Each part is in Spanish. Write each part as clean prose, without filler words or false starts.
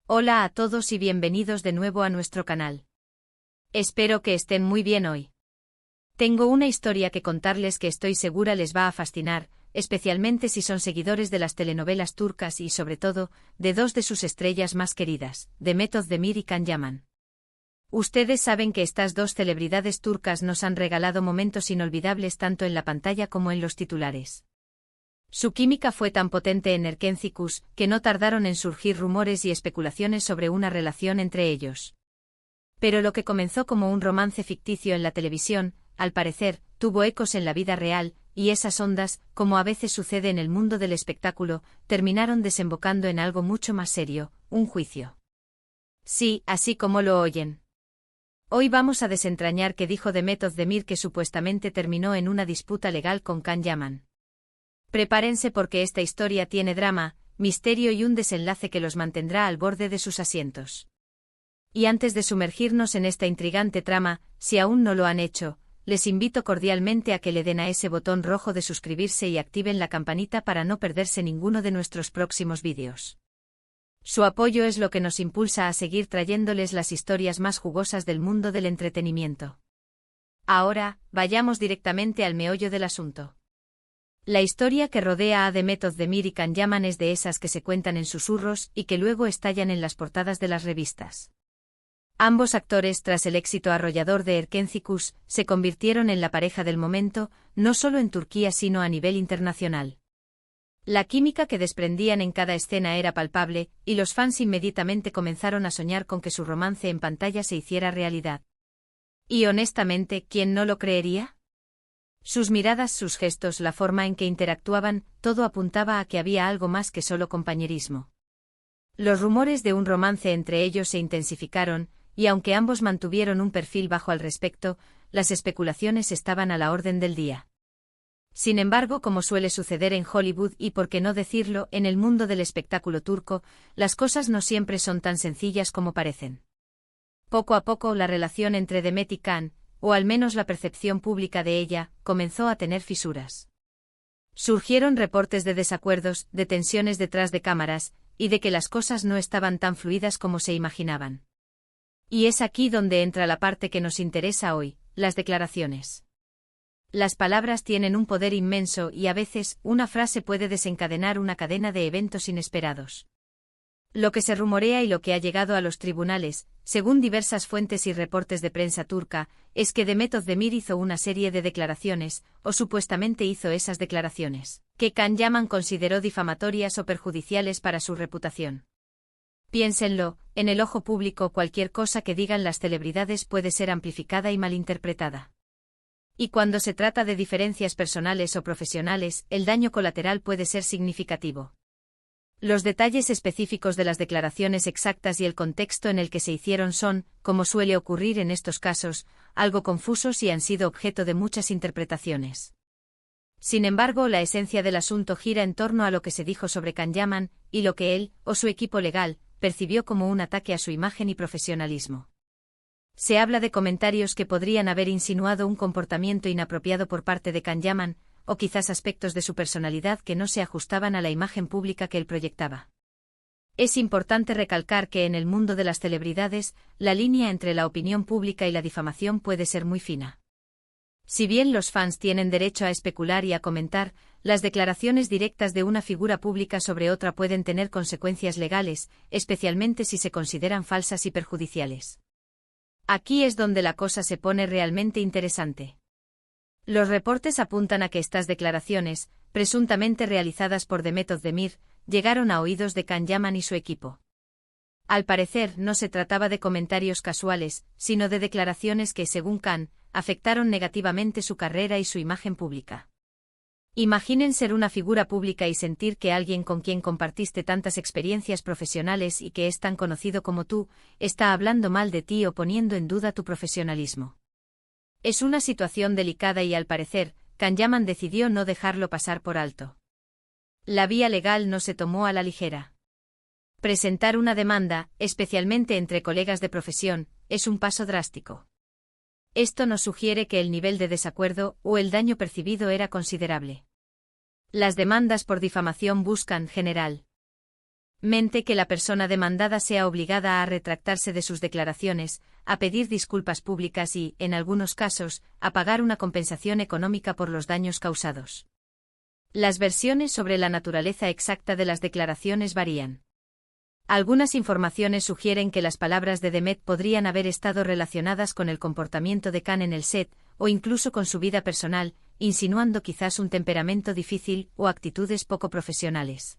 Hola a todos y bienvenidos de nuevo a nuestro canal. Espero que estén muy bien hoy. Tengo una historia que contarles que estoy segura les va a fascinar, especialmente si son seguidores de las telenovelas turcas y sobre todo, de dos de sus estrellas más queridas, Demet Özdemir y Can Yaman. Ustedes saben que estas dos celebridades turcas nos han regalado momentos inolvidables tanto en la pantalla como en los titulares. Su química fue tan potente en Erkencikus, que no tardaron en surgir rumores y especulaciones sobre una relación entre ellos. Pero lo que comenzó como un romance ficticio en la televisión, al parecer, tuvo ecos en la vida real, y esas ondas, como a veces sucede en el mundo del espectáculo, terminaron desembocando en algo mucho más serio, un juicio. Sí, así como lo oyen. Hoy vamos a desentrañar qué dijo Demet Özdemir que supuestamente terminó en una disputa legal con Can Yaman. Prepárense porque esta historia tiene drama, misterio y un desenlace que los mantendrá al borde de sus asientos. Y antes de sumergirnos en esta intrigante trama, si aún no lo han hecho, les invito cordialmente a que le den a ese botón rojo de suscribirse y activen la campanita para no perderse ninguno de nuestros próximos vídeos. Su apoyo es lo que nos impulsa a seguir trayéndoles las historias más jugosas del mundo del entretenimiento. Ahora, vayamos directamente al meollo del asunto. La historia que rodea a Demet Özdemir y Can Yaman es de esas que se cuentan en susurros y que luego estallan en las portadas de las revistas. Ambos actores, tras el éxito arrollador de Erkencikus, se convirtieron en la pareja del momento, no solo en Turquía sino a nivel internacional. La química que desprendían en cada escena era palpable, y los fans inmediatamente comenzaron a soñar con que su romance en pantalla se hiciera realidad. Y honestamente, ¿quién no lo creería? Sus miradas, sus gestos, la forma en que interactuaban, todo apuntaba a que había algo más que solo compañerismo. Los rumores de un romance entre ellos se intensificaron, y aunque ambos mantuvieron un perfil bajo al respecto, las especulaciones estaban a la orden del día. Sin embargo, como suele suceder en Hollywood y por qué no decirlo, en el mundo del espectáculo turco, las cosas no siempre son tan sencillas como parecen. Poco a poco la relación entre Demet y Can, o al menos la percepción pública de ella, comenzó a tener fisuras. Surgieron reportes de desacuerdos, de tensiones detrás de cámaras, y de que las cosas no estaban tan fluidas como se imaginaban. Y es aquí donde entra la parte que nos interesa hoy, las declaraciones. Las palabras tienen un poder inmenso y a veces, una frase puede desencadenar una cadena de eventos inesperados. Lo que se rumorea y lo que ha llegado a los tribunales, según diversas fuentes y reportes de prensa turca, es que Demet Özdemir hizo una serie de declaraciones, o supuestamente hizo esas declaraciones, que Can Yaman consideró difamatorias o perjudiciales para su reputación. Piénsenlo, en el ojo público cualquier cosa que digan las celebridades puede ser amplificada y malinterpretada. Y cuando se trata de diferencias personales o profesionales, el daño colateral puede ser significativo. Los detalles específicos de las declaraciones exactas y el contexto en el que se hicieron son, como suele ocurrir en estos casos, algo confusos y han sido objeto de muchas interpretaciones. Sin embargo, la esencia del asunto gira en torno a lo que se dijo sobre Can Yaman, y lo que él, o su equipo legal, percibió como un ataque a su imagen y profesionalismo. Se habla de comentarios que podrían haber insinuado un comportamiento inapropiado por parte de Can Yaman, o quizás aspectos de su personalidad que no se ajustaban a la imagen pública que él proyectaba. Es importante recalcar que en el mundo de las celebridades, la línea entre la opinión pública y la difamación puede ser muy fina. Si bien los fans tienen derecho a especular y a comentar, las declaraciones directas de una figura pública sobre otra pueden tener consecuencias legales, especialmente si se consideran falsas y perjudiciales. Aquí es donde la cosa se pone realmente interesante. Los reportes apuntan a que estas declaraciones, presuntamente realizadas por Demet Özdemir, llegaron a oídos de Can Yaman y su equipo. Al parecer, no se trataba de comentarios casuales, sino de declaraciones que, según Can, afectaron negativamente su carrera y su imagen pública. Imaginen ser una figura pública y sentir que alguien con quien compartiste tantas experiencias profesionales y que es tan conocido como tú, está hablando mal de ti o poniendo en duda tu profesionalismo. Es una situación delicada y al parecer, Can Yaman decidió no dejarlo pasar por alto. La vía legal no se tomó a la ligera. Presentar una demanda, especialmente entre colegas de profesión, es un paso drástico. Esto nos sugiere que el nivel de desacuerdo o el daño percibido era considerable. Las demandas por difamación buscan, mente que la persona demandada sea obligada a retractarse de sus declaraciones, a pedir disculpas públicas y, en algunos casos, a pagar una compensación económica por los daños causados. Las versiones sobre la naturaleza exacta de las declaraciones varían. Algunas informaciones sugieren que las palabras de Demet podrían haber estado relacionadas con el comportamiento de Khan en el set, o incluso con su vida personal, insinuando quizás un temperamento difícil o actitudes poco profesionales.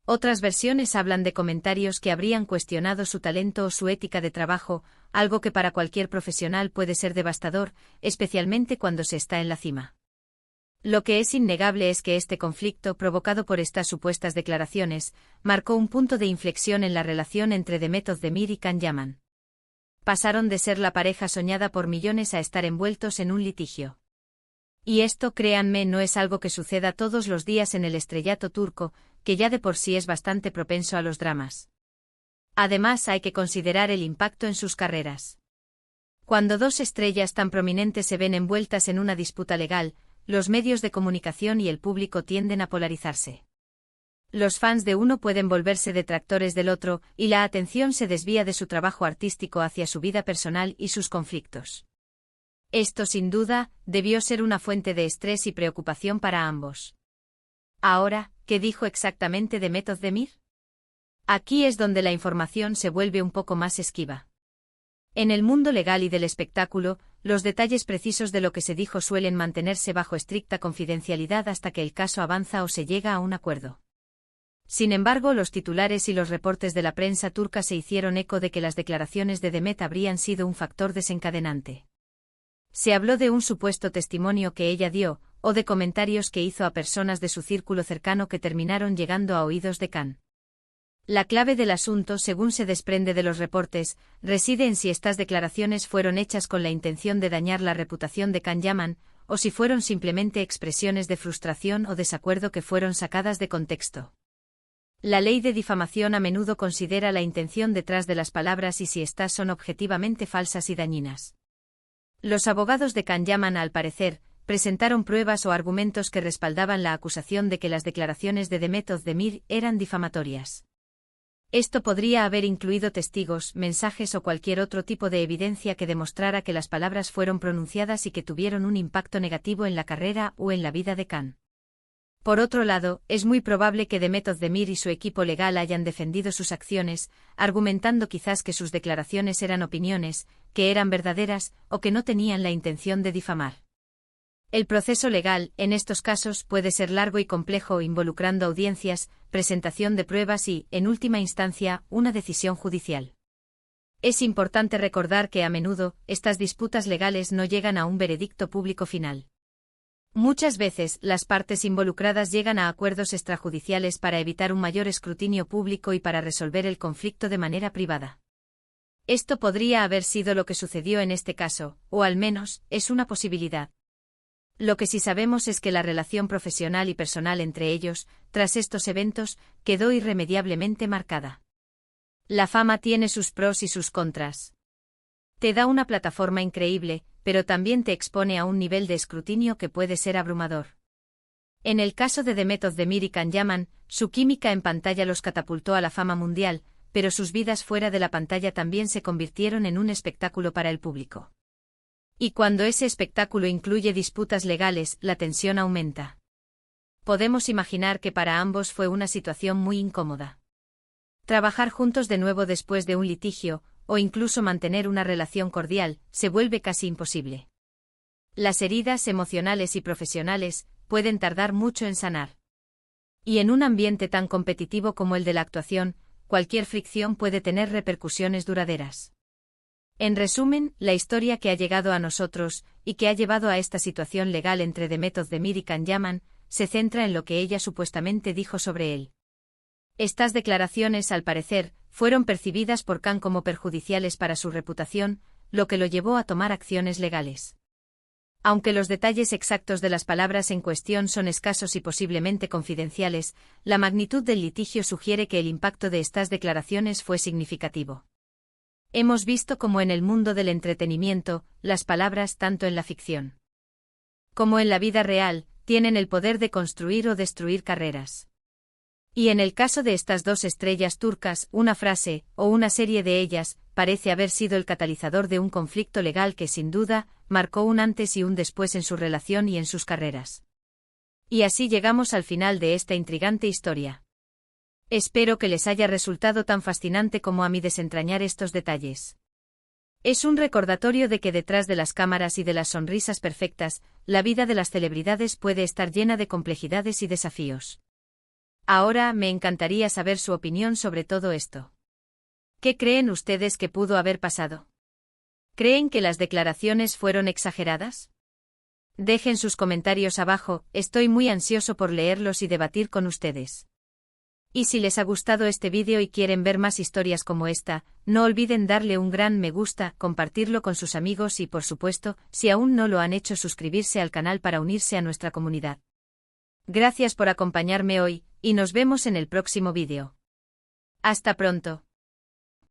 Otras versiones hablan de comentarios que habrían cuestionado su talento o su ética de trabajo, algo que para cualquier profesional puede ser devastador, especialmente cuando se está en la cima. Lo que es innegable es que este conflicto provocado por estas supuestas declaraciones marcó un punto de inflexión en la relación entre Demet Özdemir y Can Yaman. Pasaron de ser la pareja soñada por millones a estar envueltos en un litigio. Y esto, créanme, no es algo que suceda todos los días en el estrellato turco, que ya de por sí es bastante propenso a los dramas. Además, hay que considerar el impacto en sus carreras. Cuando dos estrellas tan prominentes se ven envueltas en una disputa legal, los medios de comunicación y el público tienden a polarizarse. Los fans de uno pueden volverse detractores del otro, y la atención se desvía de su trabajo artístico hacia su vida personal y sus conflictos. Esto, sin duda, debió ser una fuente de estrés y preocupación para ambos. Ahora, ¿qué dijo exactamente Demet Özdemir? Aquí es donde la información se vuelve un poco más esquiva. En el mundo legal y del espectáculo, los detalles precisos de lo que se dijo suelen mantenerse bajo estricta confidencialidad hasta que el caso avanza o se llega a un acuerdo. Sin embargo, los titulares y los reportes de la prensa turca se hicieron eco de que las declaraciones de Demet habrían sido un factor desencadenante. Se habló de un supuesto testimonio que ella dio, o de comentarios que hizo a personas de su círculo cercano que terminaron llegando a oídos de Khan. La clave del asunto, según se desprende de los reportes, reside en si estas declaraciones fueron hechas con la intención de dañar la reputación de Can Yaman, o si fueron simplemente expresiones de frustración o desacuerdo que fueron sacadas de contexto. La ley de difamación a menudo considera la intención detrás de las palabras y si éstas son objetivamente falsas y dañinas. Los abogados de Can Yaman, al parecer, presentaron pruebas o argumentos que respaldaban la acusación de que las declaraciones de Demet Özdemir eran difamatorias. Esto podría haber incluido testigos, mensajes o cualquier otro tipo de evidencia que demostrara que las palabras fueron pronunciadas y que tuvieron un impacto negativo en la carrera o en la vida de Khan. Por otro lado, es muy probable que Demet Özdemir y su equipo legal hayan defendido sus acciones, argumentando quizás que sus declaraciones eran opiniones, que eran verdaderas, o que no tenían la intención de difamar. El proceso legal, en estos casos, puede ser largo y complejo, involucrando audiencias, presentación de pruebas y, en última instancia, una decisión judicial. Es importante recordar que a menudo, estas disputas legales no llegan a un veredicto público final. Muchas veces, las partes involucradas llegan a acuerdos extrajudiciales para evitar un mayor escrutinio público y para resolver el conflicto de manera privada. Esto podría haber sido lo que sucedió en este caso, o al menos, es una posibilidad. Lo que sí sabemos es que la relación profesional y personal entre ellos, tras estos eventos, quedó irremediablemente marcada. La fama tiene sus pros y sus contras. Te da una plataforma increíble, pero también te expone a un nivel de escrutinio que puede ser abrumador. En el caso de Demet Özdemir y Can Yaman, su química en pantalla los catapultó a la fama mundial, pero sus vidas fuera de la pantalla también se convirtieron en un espectáculo para el público. Y cuando ese espectáculo incluye disputas legales, la tensión aumenta. Podemos imaginar que para ambos fue una situación muy incómoda. Trabajar juntos de nuevo después de un litigio, o incluso mantener una relación cordial, se vuelve casi imposible. Las heridas emocionales y profesionales pueden tardar mucho en sanar. Y en un ambiente tan competitivo como el de la actuación, cualquier fricción puede tener repercusiones duraderas. En resumen, la historia que ha llegado a nosotros, y que ha llevado a esta situación legal entre Demet Özdemir y Can Yaman, se centra en lo que ella supuestamente dijo sobre él. Estas declaraciones, al parecer, fueron percibidas por Khan como perjudiciales para su reputación, lo que lo llevó a tomar acciones legales. Aunque los detalles exactos de las palabras en cuestión son escasos y posiblemente confidenciales, la magnitud del litigio sugiere que el impacto de estas declaraciones fue significativo. Hemos visto cómo en el mundo del entretenimiento, las palabras, tanto en la ficción como en la vida real, tienen el poder de construir o destruir carreras. Y en el caso de estas dos estrellas turcas, una frase, o una serie de ellas, parece haber sido el catalizador de un conflicto legal que sin duda, marcó un antes y un después en su relación y en sus carreras. Y así llegamos al final de esta intrigante historia. Espero que les haya resultado tan fascinante como a mí desentrañar estos detalles. Es un recordatorio de que detrás de las cámaras y de las sonrisas perfectas, la vida de las celebridades puede estar llena de complejidades y desafíos. Ahora me encantaría saber su opinión sobre todo esto. ¿Qué creen ustedes que pudo haber pasado? ¿Creen que las declaraciones fueron exageradas? Dejen sus comentarios abajo, estoy muy ansioso por leerlos y debatir con ustedes. Y si les ha gustado este vídeo y quieren ver más historias como esta, no olviden darle un gran me gusta, compartirlo con sus amigos y por supuesto, si aún no lo han hecho, suscribirse al canal para unirse a nuestra comunidad. Gracias por acompañarme hoy, y nos vemos en el próximo vídeo. Hasta pronto.